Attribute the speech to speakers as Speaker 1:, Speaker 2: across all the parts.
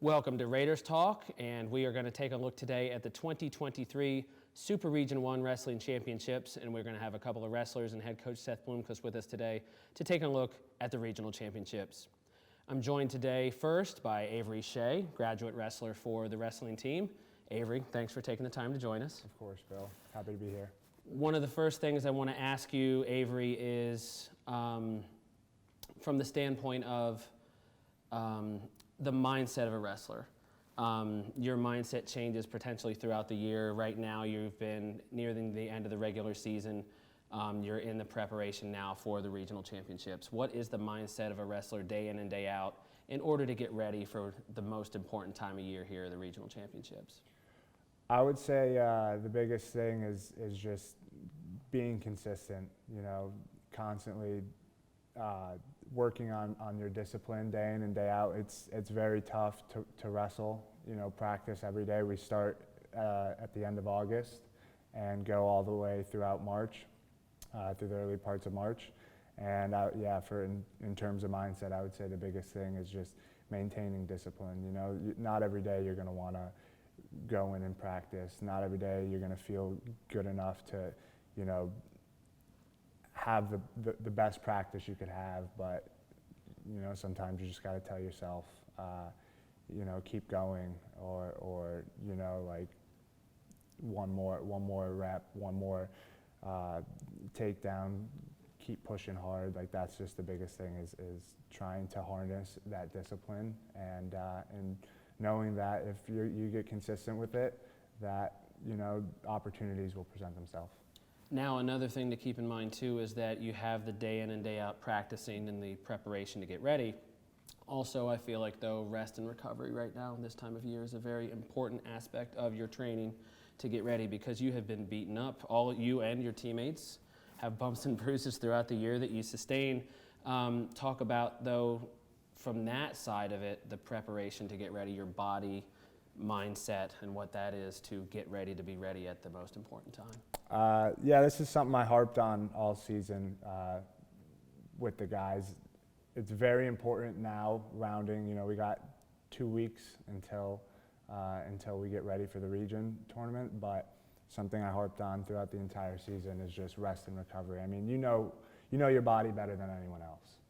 Speaker 1: Welcome to Raiders Talk, and we are going to take a look today at the 2023 Super Region 1 Wrestling Championships, and we're going to have a couple of wrestlers and head coach Seth Bloomquist with us today to take a look at the regional championships. I'm joined today first by Avery Shea, graduate wrestler for the wrestling team. Avery, thanks for taking the time to join us.
Speaker 2: Of course, Bill. Happy to be here.
Speaker 1: One of the first things I want to ask you, Avery, is from the standpoint of the mindset of a wrestler. Your mindset changes potentially throughout the year. Right now, you've been nearing the end of the regular season. You're in the preparation now for the regional championships. What is the mindset of a wrestler day in and day out in order to get ready for the most important time of year here, the regional championships?
Speaker 2: I would say the biggest thing is just being consistent, constantly working on your discipline day in and day out. It's very tough to wrestle, practice every day. We start at the end of August and go all the way throughout March, through the early parts of March. And in terms of mindset, I would say the biggest thing is just maintaining discipline. Not every day you're going to want to go in and practice. Not every day you're going to feel good enough to, have the best practice you could have, but sometimes you just got to tell yourself, keep going, or like one more rep, one more takedown, keep pushing hard. Like that's just the biggest thing is trying to harness that discipline and knowing that if you get consistent with it, that opportunities will present themselves.
Speaker 1: Now, another thing to keep in mind, too, is that you have the day in and day out practicing and the preparation to get ready. Also, I feel like, though, rest and recovery right now, this time of year, is a very important aspect of your training to get ready because you have been beaten up. All you and your teammates have bumps and bruises throughout the year that you sustain. Talk about, though, from that side of it, the preparation to get ready, your body, mindset, and what that is to get ready to be ready at the most important time.
Speaker 2: This is something I harped on all season with the guys. It's very important now, rounding, we got 2 weeks until we get ready for the region tournament, but something I harped on throughout the entire season is just rest and recovery. I mean, you know your body better than anyone else.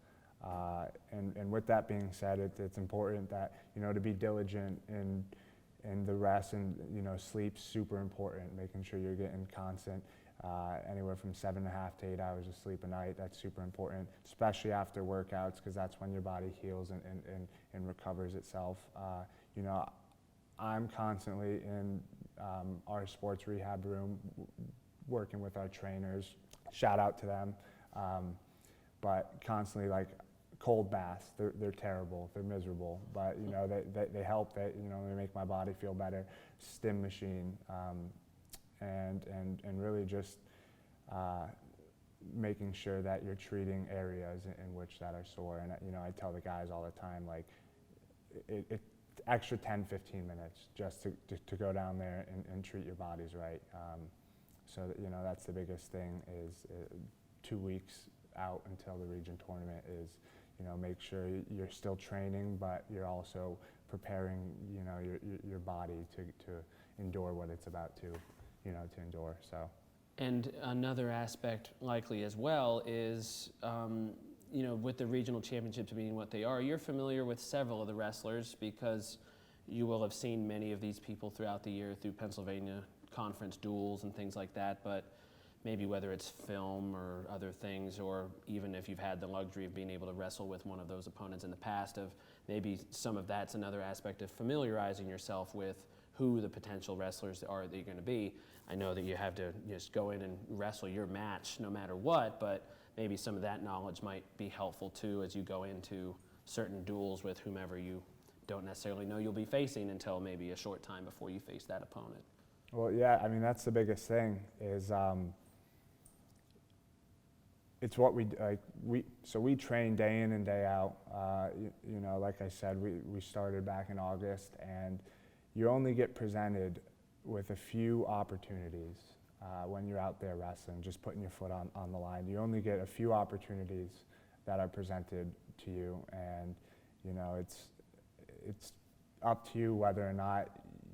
Speaker 2: And with that being said, it's important that, to be diligent in the rest and, sleep's super important, making sure you're getting constant, anywhere from 7.5 to 8 hours of sleep a night. That's super important, especially after workouts, because that's when your body heals and recovers itself. I'm constantly in our sports rehab room working with our trainers. Shout out to them. But constantly, like, cold baths, they're terrible, they're miserable, but they help, they make my body feel better. Stim machine, and really just making sure that you're treating areas in which that are sore. And I tell the guys all the time, like, it extra 10-15 minutes just to go down there and treat your bodies right. So that, that's the biggest thing is 2 weeks out until the region tournament is, make sure you're still training, but you're also preparing, your body to endure what it's about to endure. So.
Speaker 1: And another aspect likely as well is, with the regional championships being what they are, you're familiar with several of the wrestlers because you will have seen many of these people throughout the year through Pennsylvania conference duels and things like that, but maybe whether it's film or other things, or even if you've had the luxury of being able to wrestle with one of those opponents in the past, of maybe some of that's another aspect of familiarizing yourself with who the potential wrestlers are that you're going to be. I know that you have to just go in and wrestle your match no matter what, but maybe some of that knowledge might be helpful too as you go into certain duels with whomever you don't necessarily know you'll be facing until maybe a short time before you face that opponent.
Speaker 2: Well, yeah, I mean, that's the biggest thing is it's what we train day in and day out. Like I said, we started back in August, and you only get presented with a few opportunities when you're out there wrestling, just putting your foot on the line. You only get a few opportunities that are presented to you, and it's up to you whether or not,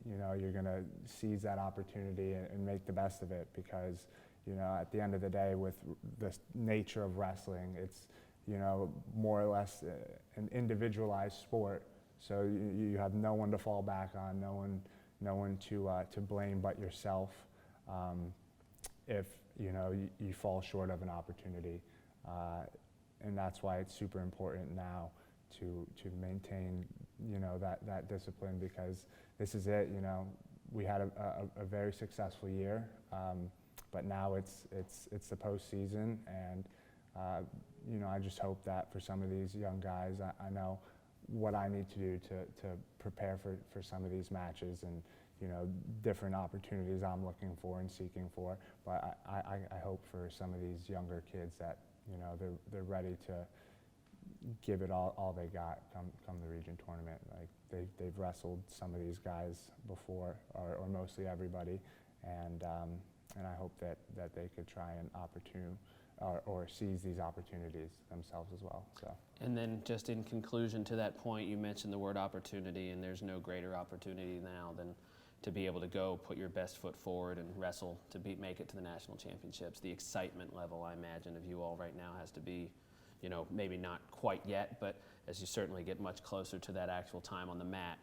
Speaker 2: you know, you're going to seize that opportunity and make the best of it, because, you know, at the end of the day, with the nature of wrestling, it's, you know, more or less an individualized sport. So you have no one to fall back on, no one to blame but yourself if, you know, you fall short of an opportunity. And that's why it's super important now to maintain, you know, that discipline, because this is it. You know, we had a very successful year, but now it's the postseason, and you know, I just hope that for some of these young guys, I know what I need to do to prepare for some of these matches, and, you know, different opportunities I'm looking for and seeking for. But I hope for some of these younger kids that, you know, they're ready to give it all they got come the region tournament. Like they've wrestled some of these guys before, or mostly everybody, and I hope that they could try and or seize these opportunities themselves as well. So.
Speaker 1: And then just in conclusion to that point, you mentioned the word opportunity, and there's no greater opportunity now than to be able to go put your best foot forward and wrestle to make it to the national championships. The excitement level, I imagine, of you all right now has to be, you know, maybe not quite yet, but as you certainly get much closer to that actual time on the mat,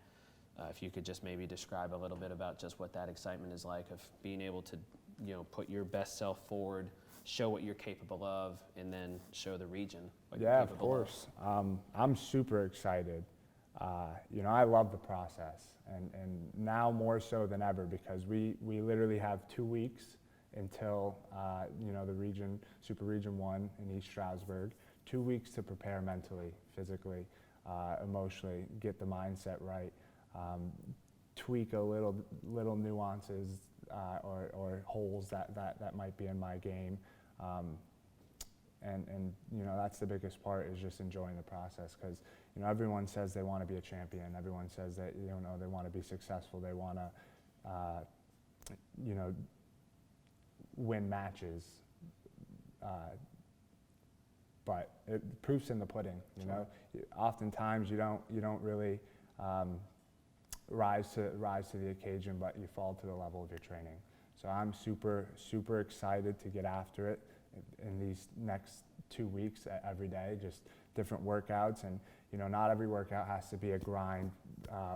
Speaker 1: if you could just maybe describe a little bit about just what that excitement is like, of being able to, you know, put your best self forward, show what you're capable of, and then show the region what you're capable of.
Speaker 2: Yeah, of course. I'm super excited. You know, I love the process, and now more so than ever, because we literally have 2 weeks until, you know, the Super Region 1 in East Stroudsburg. 2 weeks to prepare mentally, physically, emotionally, get the mindset right, tweak a little nuances or holes that might be in my game. And you know, that's the biggest part, is just enjoying the process, because, you know, everyone says they want to be a champion. Everyone says that, you know, they want to be successful. They want to, you know, win matches. But proof's in the pudding. You know, oftentimes you don't really rise to the occasion, but you fall to the level of your training. So I'm super excited to get after it in these next 2 weeks, every day, just different workouts. And, you know, not every workout has to be a grind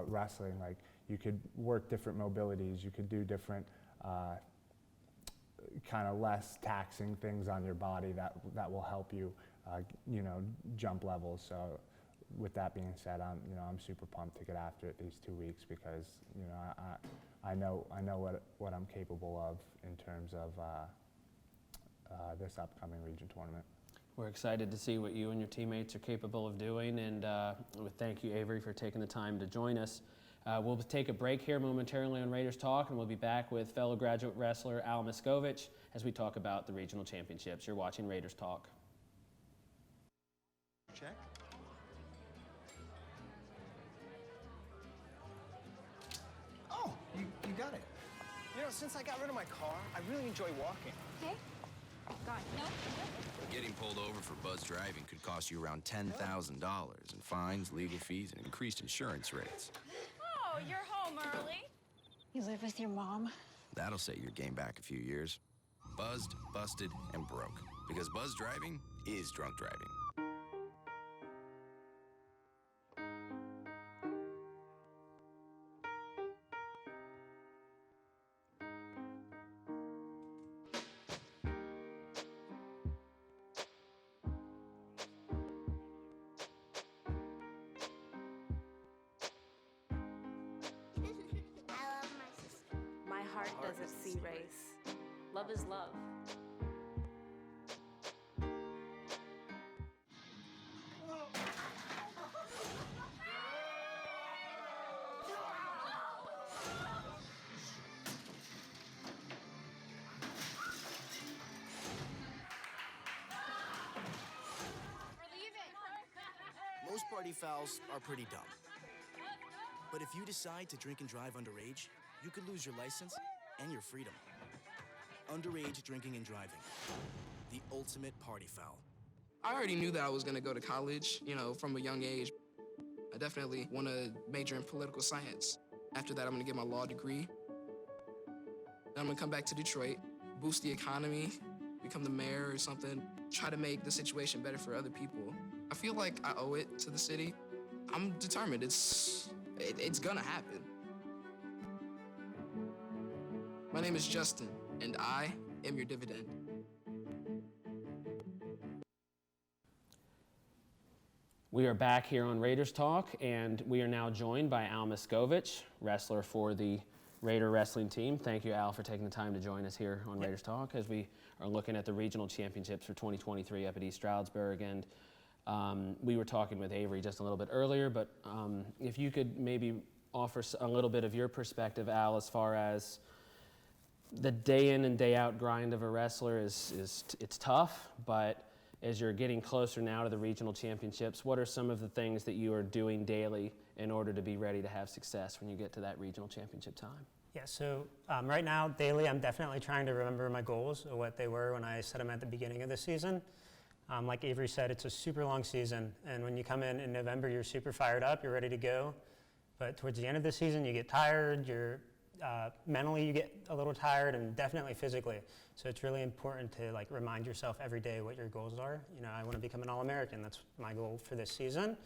Speaker 2: wrestling. Like, you could work different mobilities, you could do different kind of less taxing things on your body that will help you, you know, jump levels. So with that being said, I'm super pumped to get after it these 2 weeks, because, you know, I know what I'm capable of in terms of this upcoming region tournament.
Speaker 1: We're excited to see what you and your teammates are capable of doing, and thank you, Avery, for taking the time to join us. We'll take a break here momentarily on Raiders Talk, and we'll be back with fellow graduate wrestler Al Miskovich as we talk about the regional championships. You're watching Raiders Talk.
Speaker 3: Check. Oh, you got it. You know, since I got rid of my car, I really enjoy walking.
Speaker 4: Okay. Got it. No.
Speaker 5: Getting pulled over for buzz driving could cost you around $10,000 in fines, legal fees, and increased insurance rates.
Speaker 4: Oh, you're home early. You live with your mom?
Speaker 5: That'll set your game back a few years. Buzzed, busted, and broke. Because buzz driving is drunk driving.
Speaker 6: I love my sister.
Speaker 7: My heart doesn't see race. Love is love.
Speaker 8: Most party fouls are pretty dumb. But if you decide to drink and drive underage, you could lose your license and your freedom. Underage drinking and driving. The ultimate party foul.
Speaker 9: I already knew that I was going to go to college, you know, from a young age.
Speaker 6: I definitely want to major in political science. After that, I'm going to get my law degree. Then I'm going to come back to Detroit, boost the economy, become the mayor or something, try to make the situation better for other people. I feel like I owe it to the city. I'm determined. It's gonna happen. My name is Justin, and I am your dividend.
Speaker 1: We are back here on Raiders Talk, and we are now joined by Al Miskovich, wrestler for the Raider wrestling team. Thank you, Al, for taking the time to join us here on Raiders Talk as we are looking at the regional championships for 2023 up at East Stroudsburg. And we were talking with Avery just a little bit earlier, but if you could maybe offer a little bit of your perspective, Al, as far as the day in and day out grind of a wrestler it's tough, but as you're getting closer now to the regional championships, what are some of the things that you are doing daily in order to be ready to have success when you get to that regional championship time?
Speaker 9: Yeah, so right now, daily, I'm definitely trying to remember my goals, or what they were when I set them at the beginning of the season. Like Avery said, it's a super long season, and when you come in November, you're super fired up, you're ready to go. But towards the end of the season, you get tired, mentally you get a little tired, and definitely physically. So it's really important to remind yourself every day what your goals are. I want to become an All-American. That's my goal for this season.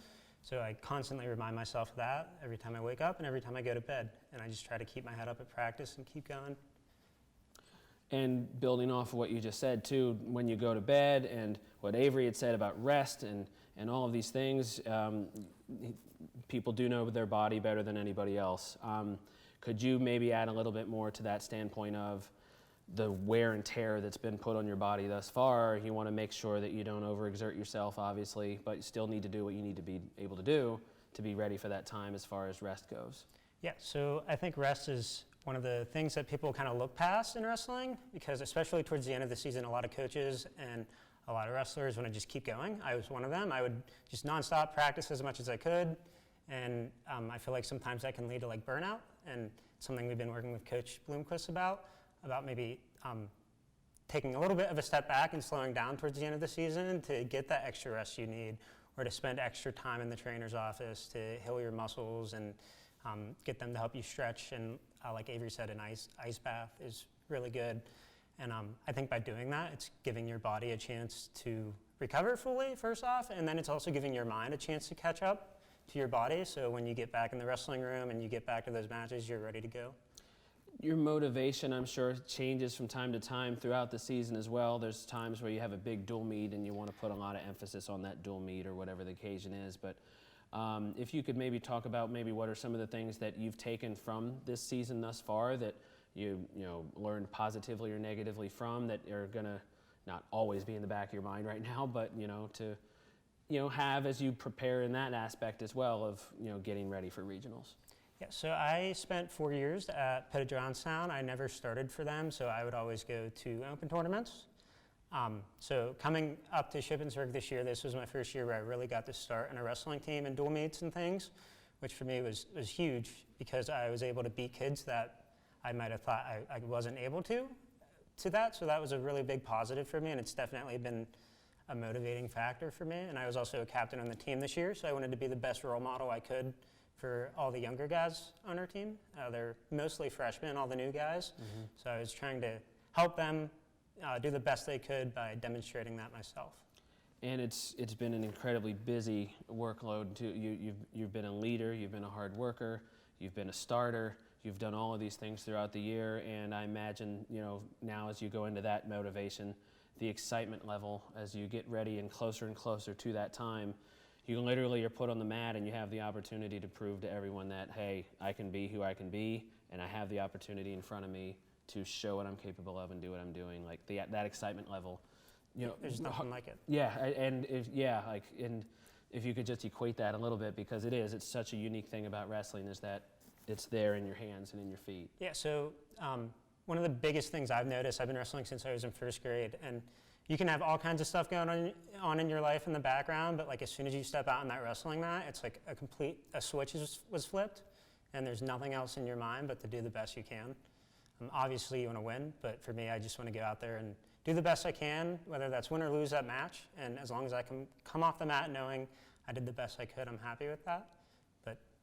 Speaker 9: So I constantly remind myself of that every time I wake up and every time I go to bed. And I just try to keep my head up at practice and keep going.
Speaker 1: And building off of what you just said too, when you go to bed and what Avery had said about rest and all of these things, people do know their body better than anybody else. Could you maybe add a little bit more to that standpoint of the wear and tear that's been put on your body thus far? You want to make sure that you don't overexert yourself, obviously, but you still need to do what you need to be able to do to be ready for that time as far as rest goes.
Speaker 9: Yeah, so I think rest is one of the things that people kind of look past in wrestling, because especially towards the end of the season, a lot of coaches and a lot of wrestlers want to just keep going. I was one of them. I would just nonstop practice as much as I could, and I feel like sometimes that can lead to burnout, and something we've been working with Coach Bloomquist about maybe taking a little bit of a step back and slowing down towards the end of the season to get that extra rest you need, or to spend extra time in the trainer's office to heal your muscles and get them to help you stretch. And like Avery said, an ice bath is really good. And I think by doing that, it's giving your body a chance to recover fully, first off, and then it's also giving your mind a chance to catch up to your body. So when you get back in the wrestling room and you get back to those matches, you're ready to go.
Speaker 1: Your motivation, I'm sure, changes from time to time throughout the season as well. There's times where you have a big dual meet and you want to put a lot of emphasis on that dual meet or whatever the occasion is. But if you could maybe talk about maybe what are some of the things that you've taken from this season thus far that you learned positively or negatively from, that are going to not always be in the back of your mind right now, but to have as you prepare in that aspect as well of getting ready for regionals.
Speaker 9: Yeah, so I spent 4 years at Pettit Johnstown. I never started for them, so I would always go to open tournaments. So coming up to Shippensburg this year, this was my first year where I really got to start in a wrestling team and dual meets and things, which for me was huge, because I was able to beat kids that I might have thought I wasn't able to that. So that was a really big positive for me, and it's definitely been a motivating factor for me. And I was also a captain on the team this year, so I wanted to be the best role model I could for all the younger guys on our team. They're mostly freshmen, all the new guys. Mm-hmm. So I was trying to help them do the best they could by demonstrating that myself.
Speaker 1: And it's been an incredibly busy workload too. You've been a leader, you've been a hard worker, you've been a starter, you've done all of these things throughout the year, and I imagine now as you go into that motivation, the excitement level as you get ready and closer to that time, you literally are put on the mat and you have the opportunity to prove to everyone that, hey, I can be who I can be, and I have the opportunity in front of me to show what I'm capable of and do what I'm doing. Like that excitement level,
Speaker 9: there's nothing like it.
Speaker 1: Yeah, and if you could just equate that a little bit, because it's such a unique thing about wrestling is that it's there in your hands and in your feet.
Speaker 9: Yeah. So one of the biggest things I've noticed, I've been wrestling since I was in first grade, and you can have all kinds of stuff going on in your life in the background, but as soon as you step out on that wrestling mat, it's like a switch was flipped, and there's nothing else in your mind but to do the best you can. Obviously, you want to win, but for me, I just want to go out there and do the best I can, whether that's win or lose that match. And as long as I can come off the mat knowing I did the best I could, I'm happy with that.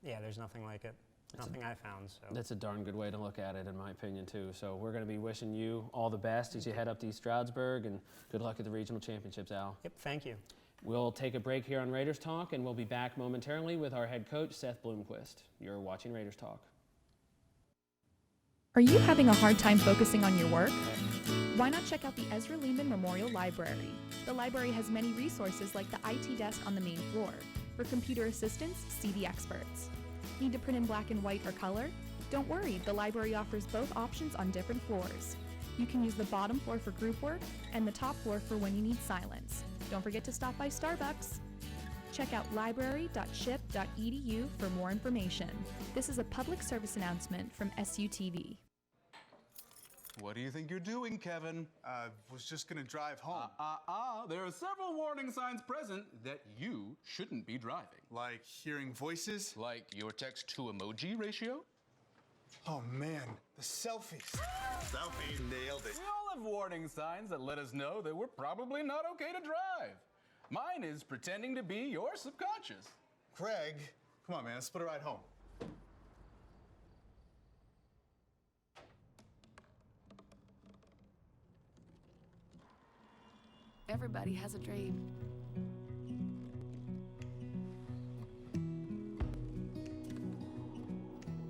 Speaker 9: Yeah, there's nothing like it. Nothing I found. So
Speaker 1: That's a darn good way to look at it, in my opinion, too. So we're going to be wishing you all the best as you head up to East Stroudsburg, and good luck at the regional championships, Al.
Speaker 9: Yep, thank you.
Speaker 1: We'll take a break here on Raiders Talk, and we'll be back momentarily with our head coach, Seth Bloomquist. You're watching Raiders Talk.
Speaker 10: Are you having a hard time focusing on your work? Why not check out the Ezra Lehman Memorial Library? The library has many resources like the IT desk on the main floor. For computer assistants, see the experts. Need to print in black and white or color? Don't worry, the library offers both options on different floors. You can use the bottom floor for group work and the top floor for when you need silence. Don't forget to stop by Starbucks. Check out library.ship.edu for more information. This is a public service announcement from SUTV.
Speaker 11: What do you think you're doing, Kevin?
Speaker 3: Was just gonna drive home.
Speaker 11: There are several warning signs present that you shouldn't be driving.
Speaker 3: Like hearing voices?
Speaker 11: Like your text-to-emoji ratio?
Speaker 3: Oh man, the selfies. Selfie, nailed it.
Speaker 11: We all have warning signs that let us know that we're probably not okay to drive. Mine is pretending to be your subconscious.
Speaker 3: Craig, come on man, let's split a ride home.
Speaker 7: Everybody has a dream.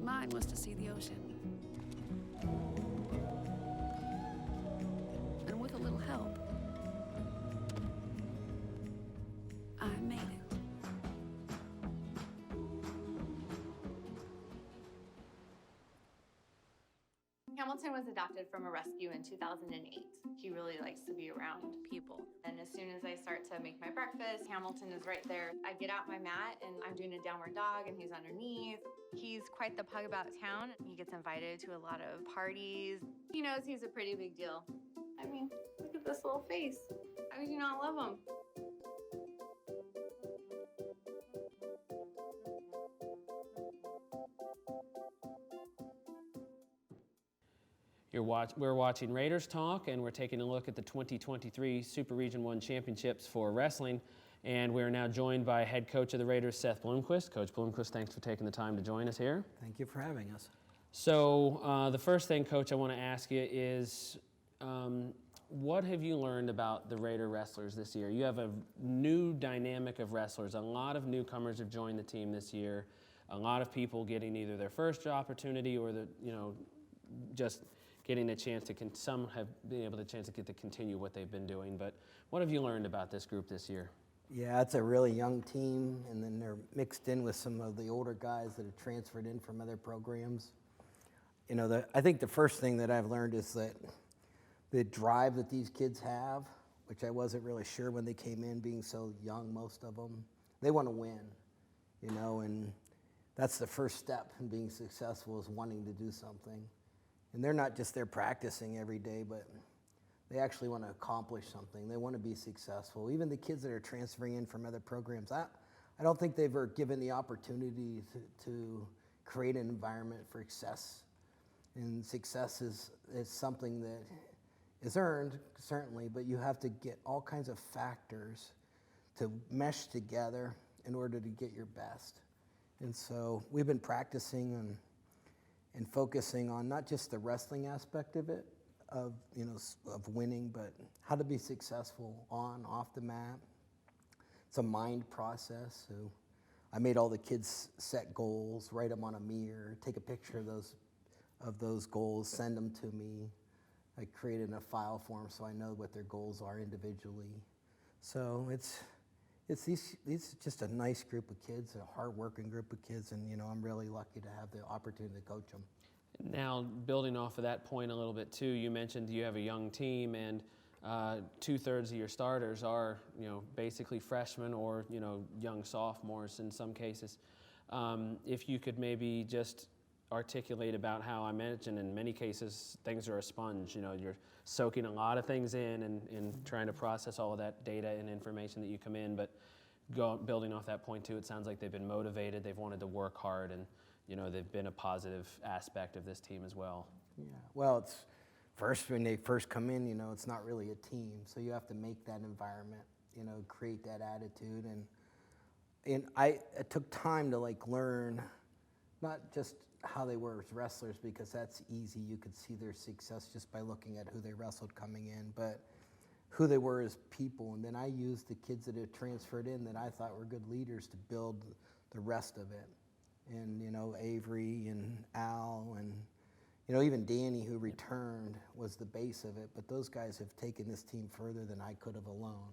Speaker 7: Mine was to see the ocean. And with a little help, I made it.
Speaker 4: Hamilton was adopted from a rescue in 2008. He really likes to be around people. And as soon as I start to make my breakfast, Hamilton is right there. I get out my mat and I'm doing a downward dog and he's underneath. He's quite the pug about town. He gets invited to a lot of parties. He knows he's a pretty big deal. I mean, look at this little face. How would you not love him?
Speaker 1: We're watching Raiders Talk, and we're taking a look at the 2023 Super Region 1 Championships for wrestling. And we're now joined by head coach of the Raiders, Seth Bloomquist. Coach Bloomquist, thanks for taking the time to join us here.
Speaker 12: Thank you for having us.
Speaker 1: So the first thing, Coach, I want to ask you is, what have you learned about the Raider wrestlers this year? You have a new dynamic of wrestlers. A lot of newcomers have joined the team this year. A lot of people getting either their first opportunity or just getting a chance to, some have been able to chance to get to continue what they've been doing. But what have you learned about this group this year?
Speaker 12: Yeah, it's a really young team, and then they're mixed in with some of the older guys that have transferred in from other programs. You know, I think the first thing that I've learned is that the drive that these kids have, which I wasn't really sure when they came in, being so young, most of them, they want to win, and that's the first step in being successful, is wanting to do something. And they're not just there practicing every day, but they actually want to accomplish something. They want to be successful. Even the kids that are transferring in from other programs, I don't think they've ever given the opportunity to create an environment for success. And success is something that is earned, certainly, but you have to get all kinds of factors to mesh together in order to get your best. And so we've been practicing and focusing on not just the wrestling aspect of it, of winning, but how to be successful on, off the mat. It's a mind process. So I made all the kids set goals, write them on a mirror, take a picture of those goals, send them to me. I created a file for them so I know what their goals are individually. So it's just a nice group of kids, a hard-working group of kids, and I'm really lucky to have the opportunity to coach them.
Speaker 1: Now, building off of that point a little bit too, you mentioned you have a young team, and 2/3 of your starters are basically freshmen or young sophomores in some cases. If you could maybe just articulate about how, I mentioned in many cases things are a sponge. You're soaking a lot of things in and trying to process all of that data and information that you come in, but building off that point too, it sounds like they've been motivated, they've wanted to work hard, and they've been a positive aspect of this team as well.
Speaker 12: Yeah, well, it's first, when they first come in, it's not really a team, so you have to make that environment, create that attitude, and it took time to learn not just how they were as wrestlers, because that's easy. You could see their success just by looking at who they wrestled coming in, but who they were as people. And then I used the kids that had transferred in that I thought were good leaders to build the rest of it. And, you know, Avery and Al and, you know, even Danny, who returned, was the base of it. But those guys have taken this team further than I could have alone.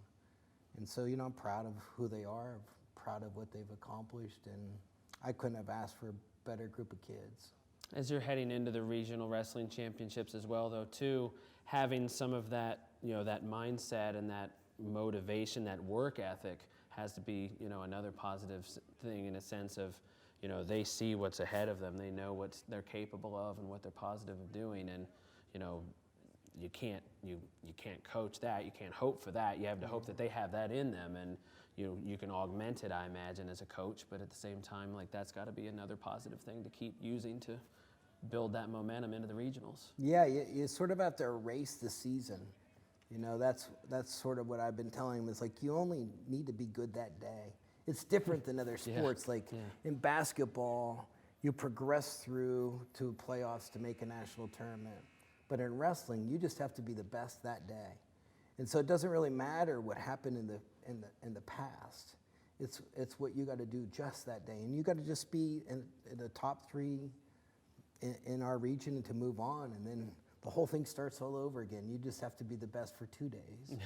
Speaker 12: And so, you know, I'm proud of who they are, I'm proud of what they've accomplished, and I couldn't have asked for a better group of kids.
Speaker 1: As you're heading into the regional wrestling championships as well, though, too, having some of that, you know, that mindset and that motivation, that work ethic has to be, you know, another positive thing in a sense of, you know, they see what's ahead of them, they know what they're capable of and what they're positive of doing, and, you know, you can't coach that, you can't hope for that, you have to hope that they have that in them, and you can augment it, I imagine, as a coach, but at the same time, like, that's got to be another positive thing to keep using to build that momentum into the regionals.
Speaker 12: Yeah, you sort of have to erase the season. You know, that's sort of what I've been telling them, is like, you only need to be good that day. It's different than other sports. Like in basketball, you progress through to playoffs to make a national tournament. But in wrestling, you just have to be the best that day. And so it doesn't really matter what happened in the past. It's what you got to do just that day. And you got to just be in the top 3 in our region and to move on. And then the whole thing starts all over again. You just have to be the best for 2 days.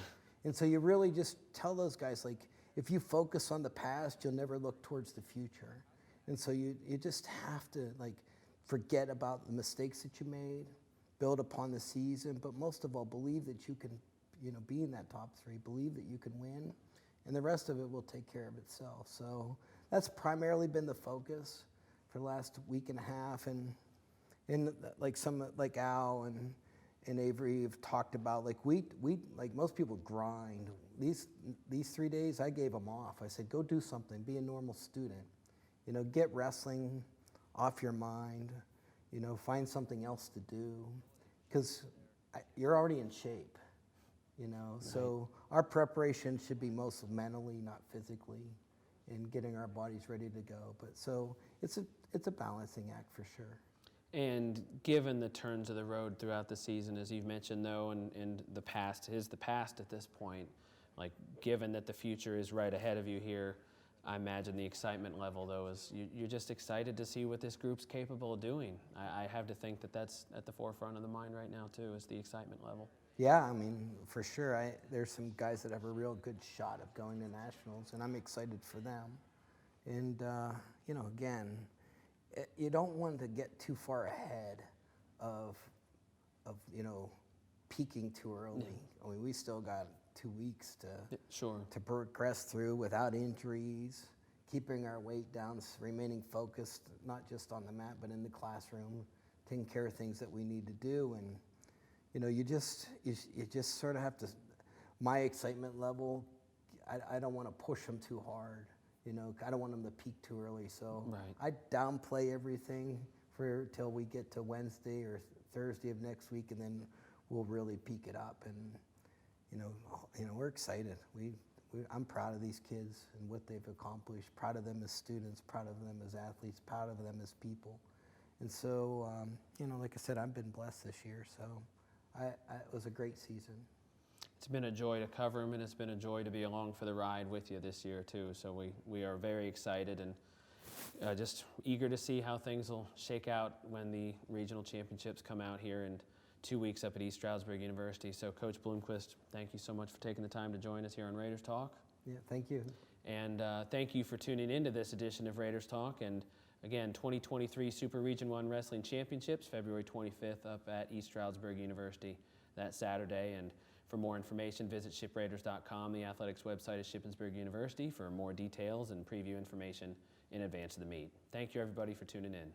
Speaker 12: And so you really just tell those guys, like, if you focus on the past, you'll never look towards the future. And so you just have to, like, forget about the mistakes that you made, build upon the season, but most of all, believe that you can, you know, be in that top 3, believe that you can win, and the rest of it will take care of itself. So that's primarily been the focus for the last week and a half, and like Al and Avery have talked about, like, we like most people grind. These 3 days, I gave them off. I said, go do something, be a normal student. You know, get wrestling off your mind. You know, find something else to do, because you're already in shape. You know, right. So our preparation should be mostly mentally, not physically, and getting our bodies ready to go. But so it's a balancing act for sure.
Speaker 1: And given the turns of the road throughout the season, as you've mentioned, though, and the past is the past at this point, like, given that the future is right ahead of you here, I imagine the excitement level, though, is you're just excited to see what this group's capable of doing. I have to think that that's at the forefront of the mind right now, too, is the excitement level.
Speaker 12: Yeah, I mean, for sure. There's some guys that have a real good shot of going to nationals, and I'm excited for them. And, you know, again, you don't want to get too far ahead of you know, peaking too early. I mean, we still got 2 weeks to progress through without injuries, keeping our weight down, remaining focused, not just on the mat, but in the classroom, taking care of things that we need to do. And, you know, you just sort of have to, my excitement level, I don't want to push them too hard. You know, I don't want them to peak too early. So I downplay everything till we get to Wednesday or Thursday of next week, and then we'll really peak it up. And you know, we're excited. I'm proud of these kids and what they've accomplished. Proud of them as students. Proud of them as athletes. Proud of them as people. And so, you know, like I said, I've been blessed this year. So, it was a great season.
Speaker 1: It's been a joy to cover them, and it's been a joy to be along for the ride with you this year, too. So we are very excited and just eager to see how things will shake out when the regional championships come out here in 2 weeks up at East Stroudsburg University. So, Coach Bloomquist, thank you so much for taking the time to join us here on Raiders Talk.
Speaker 12: Yeah, thank you.
Speaker 1: And thank you for tuning into this edition of Raiders Talk. And again, 2023 Super Region 1 Wrestling Championships, February 25th up at East Stroudsburg University that Saturday. And for more information, visit shipraiders.com. The athletics website is Shippensburg University for more details and preview information in advance of the meet. Thank you, everybody, for tuning in.